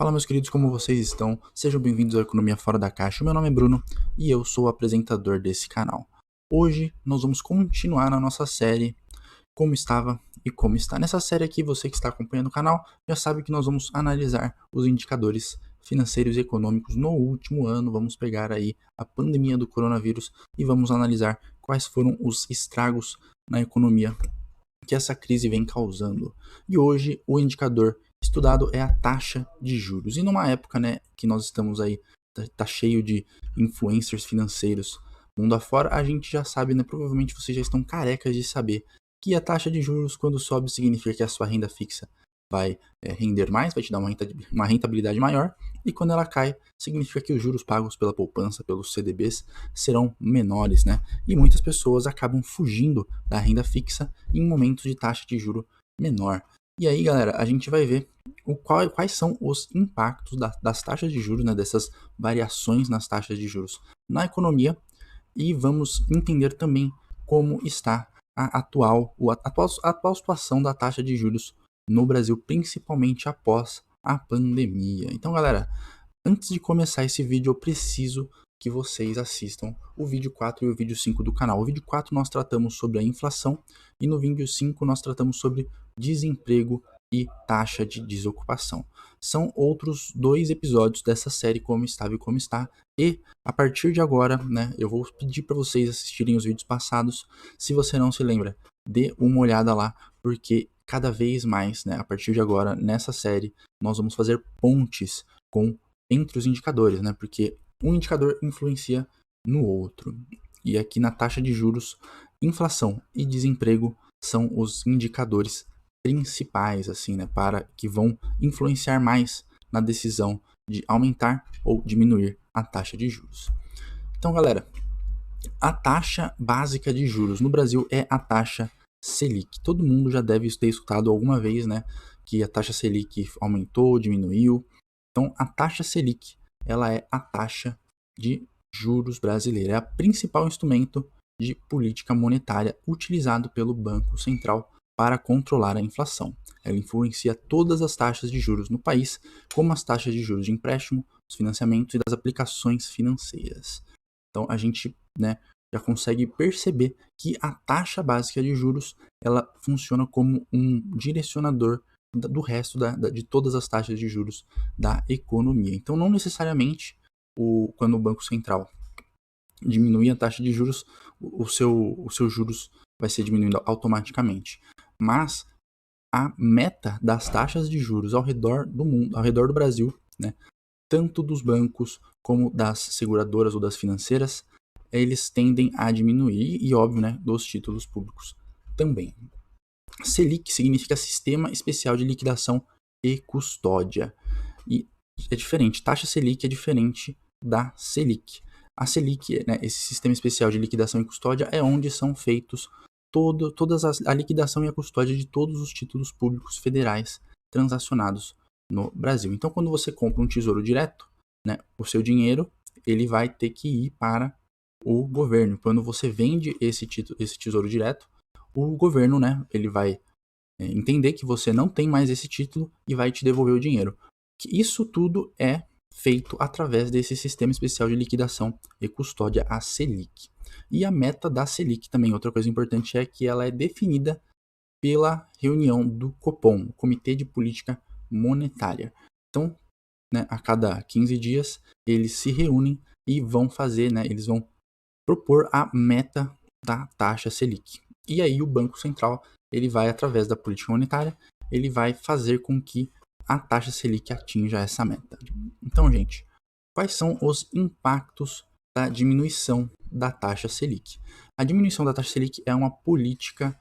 Fala, meus queridos, como vocês estão? Sejam bem-vindos à Economia Fora da Caixa. Meu nome é Bruno e eu sou o apresentador desse canal. Hoje nós vamos continuar na nossa série Como Estava e Como Está. Nessa série aqui, você que está acompanhando o canal já sabe que nós vamos analisar os indicadores financeiros e econômicos no último ano. Vamos pegar aí a pandemia do coronavírus e vamos analisar quais foram os estragos na economia que essa crise vem causando. E hoje o indicador estudado é a taxa de juros. E numa época, né, que nós estamos aí, tá cheio de influencers financeiros mundo afora, a gente já sabe, né, provavelmente vocês já estão carecas de saber que a taxa de juros, quando sobe, significa que a sua renda fixa vai render mais, vai te dar uma rentabilidade maior, e quando ela cai, significa que os juros pagos pela poupança, pelos CDBs, serão menores, né? E muitas pessoas acabam fugindo da renda fixa em momentos de taxa de juro menor. E aí, galera, a gente vai ver quais são os impactos das taxas de juros, né, dessas variações nas taxas de juros na economia, e vamos entender também como está a atual situação da taxa de juros no Brasil, principalmente após a pandemia. Então, galera, antes de começar esse vídeo, eu preciso que vocês assistam o vídeo 4 e o vídeo 5 do canal. O vídeo 4 nós tratamos sobre a inflação e no vídeo 5 nós tratamos sobre desemprego e taxa de desocupação. São outros dois episódios dessa série Como Estava e Como Está. E a partir de agora, né, eu vou pedir para vocês assistirem os vídeos passados. Se você não se lembra, dê uma olhada lá, porque cada vez mais, né, a partir de agora, nessa série, nós vamos fazer pontes entre os indicadores, né? Porque um indicador influencia no outro. E aqui na taxa de juros, inflação e desemprego são os indicadores principais, assim, né? Para que vão influenciar mais na decisão de aumentar ou diminuir a taxa de juros. Então, galera, a taxa básica de juros no Brasil é a taxa Selic. Todo mundo já deve ter escutado alguma vez, né? Que a taxa Selic aumentou, diminuiu. Então, a taxa Selic, ela é a taxa de juros brasileira, é o principal instrumento de política monetária utilizado pelo Banco Central para controlar a inflação. Ela influencia todas as taxas de juros no país, como as taxas de juros de empréstimo, os financiamentos e das aplicações financeiras. Então, a gente, né, já consegue perceber que a taxa básica de juros, ela funciona como um direcionador do resto de todas as taxas de juros da economia. Então, não necessariamente quando o Banco Central diminui a taxa de juros, o seu juros vai ser diminuindo automaticamente. Mas a meta das taxas de juros ao redor do mundo, ao redor do Brasil, né, tanto dos bancos como das seguradoras ou das financeiras, eles tendem a diminuir, e óbvio, né, dos títulos públicos também. Selic significa Sistema Especial de Liquidação e Custódia. E é diferente, taxa Selic é diferente da Selic. A Selic, né, esse Sistema Especial de Liquidação e Custódia, é onde são feitos a liquidação e a custódia de todos os títulos públicos federais transacionados no Brasil. Então, quando você compra um tesouro direto, né, o seu dinheiro ele vai ter que ir para o governo. Quando você vende esse tesouro direto, o governo, né, ele vai entender que você não tem mais esse título e vai te devolver o dinheiro. Isso tudo é feito através desse Sistema Especial de Liquidação e Custódia, a Selic. E a meta da Selic também, outra coisa importante, é que ela é definida pela reunião do Copom, o Comitê de Política Monetária. Então, né, a cada 15 dias, eles se reúnem e vão fazer, né, eles vão propor a meta da taxa Selic. E aí o Banco Central, ele vai, através da política monetária, ele vai fazer com que a taxa Selic atinja essa meta. Então, gente, quais são os impactos da diminuição da taxa Selic? A diminuição da taxa Selic é uma política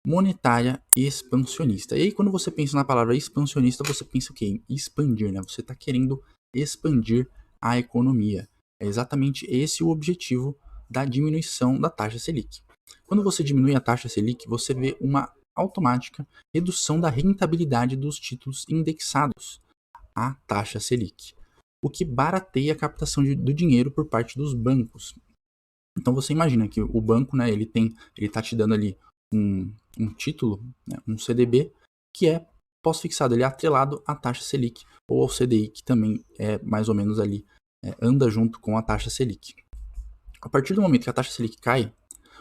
monetária expansionista. E aí, quando você pensa na palavra expansionista, você pensa o quê? Em expandir, né? Você está querendo expandir a economia. É exatamente esse o objetivo da diminuição da taxa Selic. Quando você diminui a taxa Selic, você vê uma automática redução da rentabilidade dos títulos indexados à taxa Selic, o que barateia a captação do dinheiro por parte dos bancos. Então você imagina que o banco, né, ele está te dando ali um título, né, um CDB, que é pós-fixado ele é atrelado à taxa Selic ou ao CDI, que também é mais ou menos ali, anda junto com a taxa Selic. A partir do momento que a taxa Selic cai,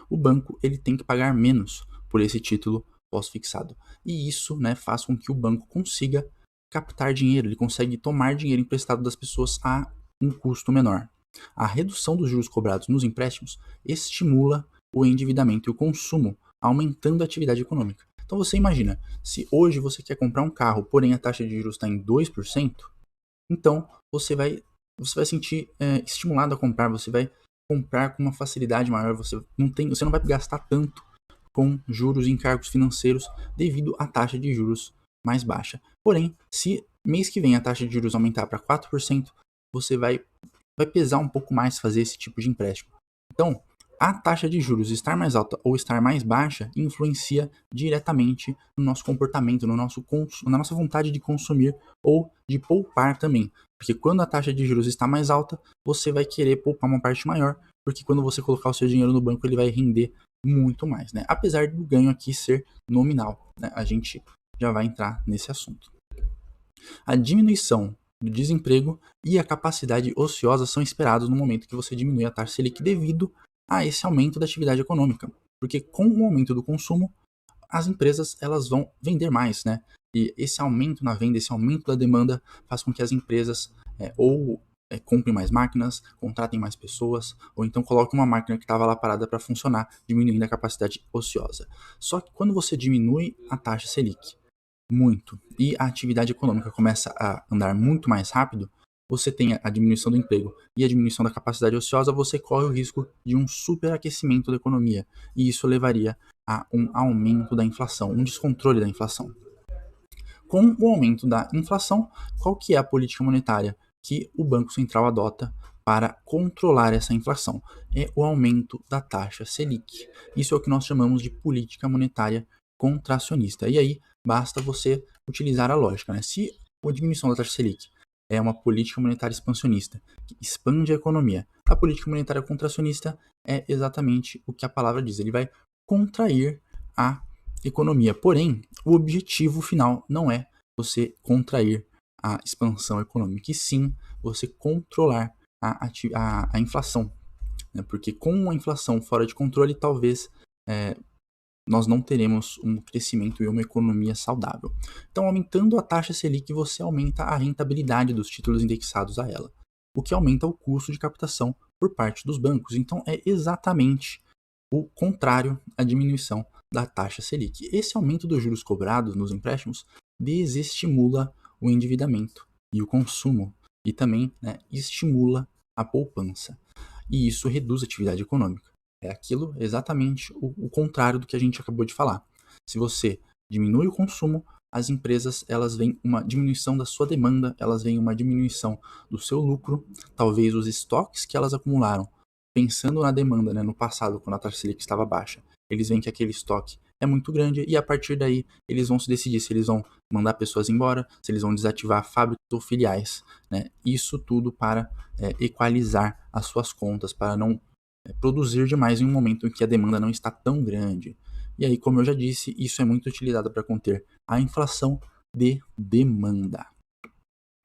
o banco ele tem que pagar menos por esse título pós-fixado. E isso, né, faz com que o banco consiga captar dinheiro, ele consegue tomar dinheiro emprestado das pessoas a um custo menor. A redução dos juros cobrados nos empréstimos estimula o endividamento e o consumo, aumentando a atividade econômica. Então você imagina, se hoje você quer comprar um carro, porém a taxa de juros está em 2%, então você vai sentir estimulado a comprar, você vai comprar com uma facilidade maior, você não vai gastar tanto com juros e encargos financeiros devido à taxa de juros mais baixa. Porém, se mês que vem a taxa de juros aumentar para 4%, você vai pesar um pouco mais fazer esse tipo de empréstimo. Então, a taxa de juros estar mais alta ou estar mais baixa influencia diretamente no nosso comportamento, na nossa vontade de consumir ou de poupar também. Porque quando a taxa de juros está mais alta, você vai querer poupar uma parte maior, porque quando você colocar o seu dinheiro no banco, ele vai render muito mais, né? Apesar do ganho aqui ser nominal, né? A gente já vai entrar nesse assunto. A diminuição do desemprego e a capacidade ociosa são esperados no momento que você diminui a taxa Selic devido a esse aumento da atividade econômica. Porque com o aumento do consumo, as empresas elas vão vender mais, né? E esse aumento na venda, esse aumento da demanda faz com que as empresas comprem mais máquinas, contratem mais pessoas, ou então coloquem uma máquina que estava lá parada para funcionar, diminuindo a capacidade ociosa. Só que quando você diminui a taxa Selic muito e a atividade econômica começa a andar muito mais rápido, você tem a diminuição do emprego e a diminuição da capacidade ociosa, você corre o risco de um superaquecimento da economia, e isso levaria a um aumento da inflação, um descontrole da inflação. Com o aumento da inflação, qual que é a política monetária que o Banco Central adota para controlar essa inflação? É o aumento da taxa Selic. Isso é o que nós chamamos de política monetária contracionista. E aí, basta você utilizar a lógica, né? Se a diminuição da taxa Selic é uma política monetária expansionista, que expande a economia, a política monetária contracionista é exatamente o que a palavra diz. Ele vai contrair a economia. Porém, o objetivo final não é você contrair a expansão econômica, e sim você controlar a inflação. Né? Porque com a inflação fora de controle, talvez nós não teremos um crescimento e uma economia saudável. Então, aumentando a taxa Selic, você aumenta a rentabilidade dos títulos indexados a ela, o que aumenta o custo de captação por parte dos bancos. Então, é exatamente o contrário à diminuição da taxa Selic. Esse aumento dos juros cobrados nos empréstimos desestimula o endividamento e o consumo, e também, né, estimula a poupança. E isso reduz a atividade econômica. É aquilo exatamente o contrário do que a gente acabou de falar. Se você diminui o consumo, as empresas elas veem uma diminuição da sua demanda, elas veem uma diminuição do seu lucro, talvez os estoques que elas acumularam, pensando na demanda, né, no passado, quando a taxa Selic estava baixa, eles veem que aquele estoque é muito grande, e a partir daí eles vão se decidir se eles vão mandar pessoas embora, se eles vão desativar fábricas ou filiais, né? Isso tudo para equalizar as suas contas, para não produzir demais em um momento em que a demanda não está tão grande. E aí, como eu já disse, isso é muito utilizado para conter a inflação de demanda.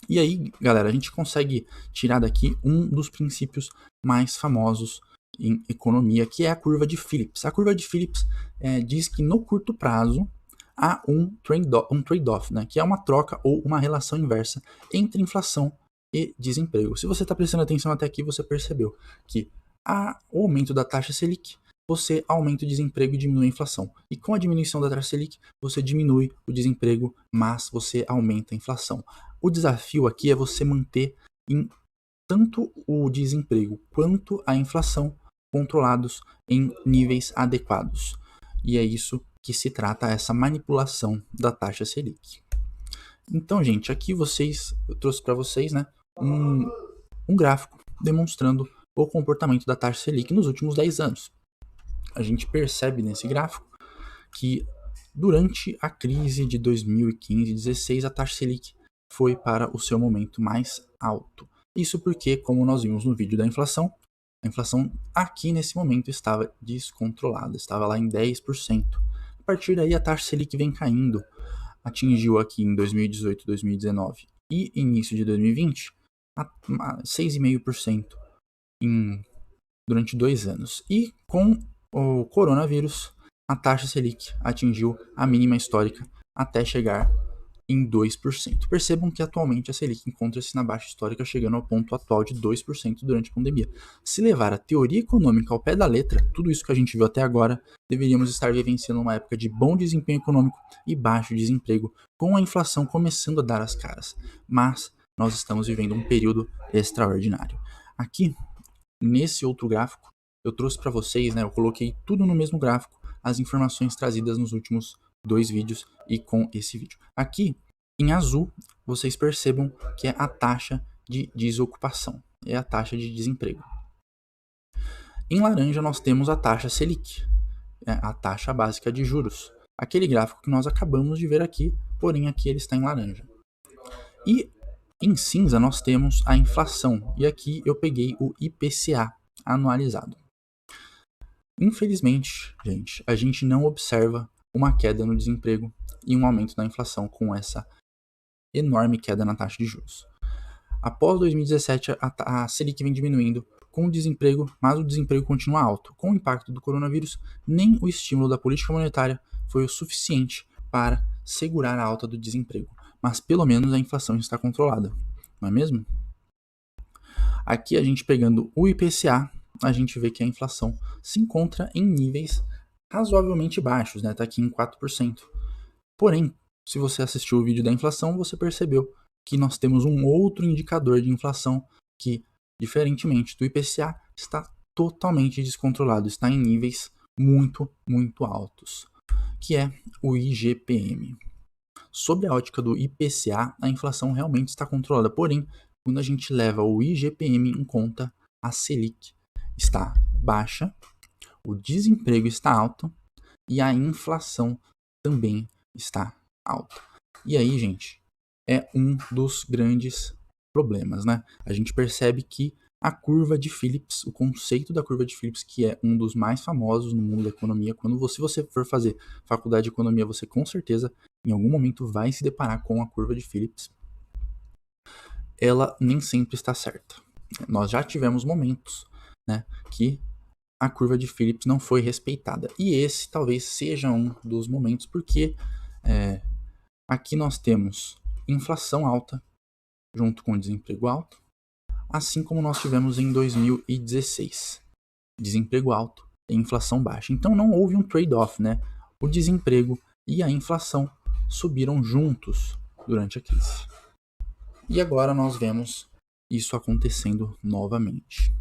E aí, galera, a gente consegue tirar daqui um dos princípios mais famosos em economia, que é a curva de Phillips. A curva de Phillips diz que no curto prazo há um trade-off, né, que é uma troca ou uma relação inversa entre inflação e desemprego. Se você está prestando atenção até aqui, você percebeu que o aumento da taxa Selic, você aumenta o desemprego e diminui a inflação. E com a diminuição da taxa Selic, você diminui o desemprego, mas você aumenta a inflação. O desafio aqui é você manter tanto o desemprego quanto a inflação controlados em níveis adequados. E é isso que se trata, essa manipulação da taxa Selic. Então, gente, aqui eu trouxe para vocês, né, um gráfico demonstrando o comportamento da taxa Selic nos últimos 10 anos. A gente percebe nesse gráfico que durante a crise de 2015 e 2016 a taxa Selic foi para o seu momento mais alto. Isso porque, como nós vimos no vídeo da inflação, a inflação aqui nesse momento estava descontrolada, estava lá em 10%. A partir daí a taxa Selic vem caindo. atingiu aqui em 2018, 2019 e início de 2020 a 6,5% durante 2 anos. E com o coronavírus, a taxa Selic atingiu a mínima histórica até chegar em 2%. Percebam que atualmente a Selic encontra-se na baixa histórica, chegando ao ponto atual de 2% durante a pandemia. Se levar a teoria econômica ao pé da letra, tudo isso que a gente viu até agora, deveríamos estar vivenciando uma época de bom desempenho econômico e baixo desemprego, com a inflação começando a dar as caras. Mas nós estamos vivendo um período extraordinário. Aqui, nesse outro gráfico, eu trouxe para vocês, né, eu coloquei tudo no mesmo gráfico, as informações trazidas nos últimos 2 vídeos e com esse vídeo. Aqui, em azul, vocês percebam que é a taxa de desocupação, é a taxa de desemprego. Em laranja, nós temos a taxa Selic, a taxa básica de juros, aquele gráfico que nós acabamos de ver aqui, porém aqui ele está em laranja. E em cinza, nós temos a inflação, e aqui eu peguei o IPCA anualizado. Infelizmente, gente, a gente não observa uma queda no desemprego e um aumento da inflação com essa enorme queda na taxa de juros. Após 2017, a Selic vem diminuindo com o desemprego, mas o desemprego continua alto. Com o impacto do coronavírus, nem o estímulo da política monetária foi o suficiente para segurar a alta do desemprego. Mas pelo menos a inflação está controlada, não é mesmo? Aqui a gente pegando o IPCA, a gente vê que a inflação se encontra em níveis razoavelmente baixos, né? Está aqui em 4%. Porém, se você assistiu o vídeo da inflação, você percebeu que nós temos um outro indicador de inflação que, diferentemente do IPCA, está totalmente descontrolado, está em níveis muito, muito altos, que é o IGPM. Sob a ótica do IPCA, a inflação realmente está controlada, porém, quando a gente leva o IGPM em conta, a Selic está baixa, o desemprego está alto e a inflação também está alta. E aí, gente, é um dos grandes problemas, né? A gente percebe que a curva de Phillips, o conceito da curva de Phillips, que é um dos mais famosos no mundo da economia, quando você for fazer faculdade de economia, você com certeza em algum momento vai se deparar com a curva de Phillips. Ela nem sempre está certa. Nós já tivemos momentos, né, que a curva de Phillips não foi respeitada. E esse talvez seja um dos momentos, porque aqui nós temos inflação alta junto com desemprego alto, assim como nós tivemos em 2016. Desemprego alto e inflação baixa. Então não houve um trade-off, né? O desemprego e a inflação subiram juntos durante a crise. E agora nós vemos isso acontecendo novamente.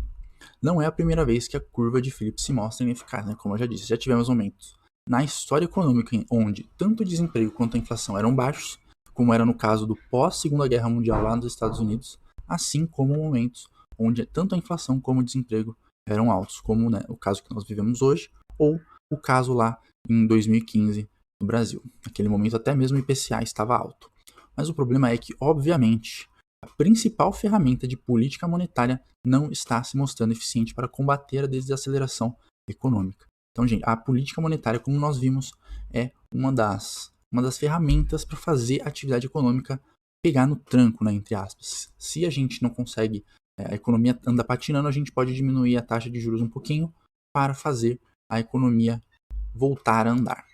Não é a primeira vez que a curva de Phillips se mostra ineficaz, né? Como eu já disse, já tivemos momentos na história econômica onde tanto o desemprego quanto a inflação eram baixos, como era no caso do pós-Segunda Guerra Mundial lá nos Estados Unidos, assim como momentos onde tanto a inflação como o desemprego eram altos, como, né, o caso que nós vivemos hoje, ou o caso lá em 2015 no Brasil. Naquele momento até mesmo o IPCA estava alto. Mas o problema é que, obviamente, a principal ferramenta de política monetária não está se mostrando eficiente para combater a desaceleração econômica. Então, gente, a política monetária, como nós vimos, é uma das ferramentas para fazer a atividade econômica pegar no tranco, né, entre aspas. Se a gente não consegue, a economia anda patinando, a gente pode diminuir a taxa de juros um pouquinho para fazer a economia voltar a andar.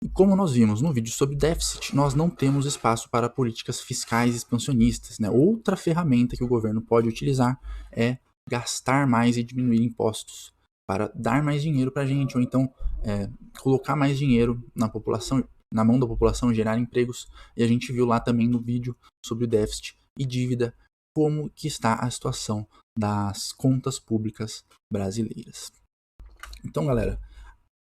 E como nós vimos no vídeo sobre déficit, nós não temos espaço para políticas fiscais expansionistas, né? Outra ferramenta que o governo pode utilizar é gastar mais e diminuir impostos para dar mais dinheiro para a gente, ou então colocar mais dinheiro na população, na mão da população, gerar empregos. E a gente viu lá também no vídeo sobre o déficit e dívida, como que está a situação das contas públicas brasileiras. Então, galera,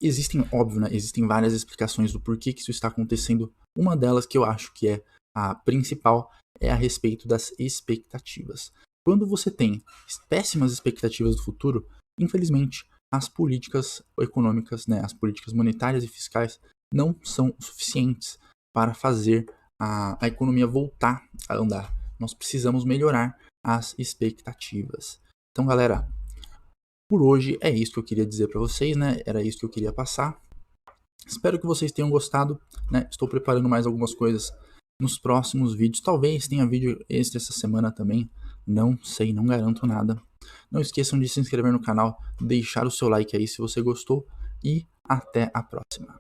existem, óbvio, né, existem várias explicações do porquê que isso está acontecendo. Uma delas, que eu acho que é a principal, é a respeito das expectativas. Quando você tem péssimas expectativas do futuro, infelizmente, as políticas econômicas, né, as políticas monetárias e fiscais não são suficientes para fazer a economia voltar a andar. Nós precisamos melhorar as expectativas. Então, galera, por hoje é isso que eu queria dizer para vocês, né? Era isso que eu queria passar. Espero que vocês tenham gostado, né? Estou preparando mais algumas coisas nos próximos vídeos. Talvez tenha vídeo extra essa semana também. Não sei, não garanto nada. Não esqueçam de se inscrever no canal, deixar o seu like aí se você gostou e até a próxima.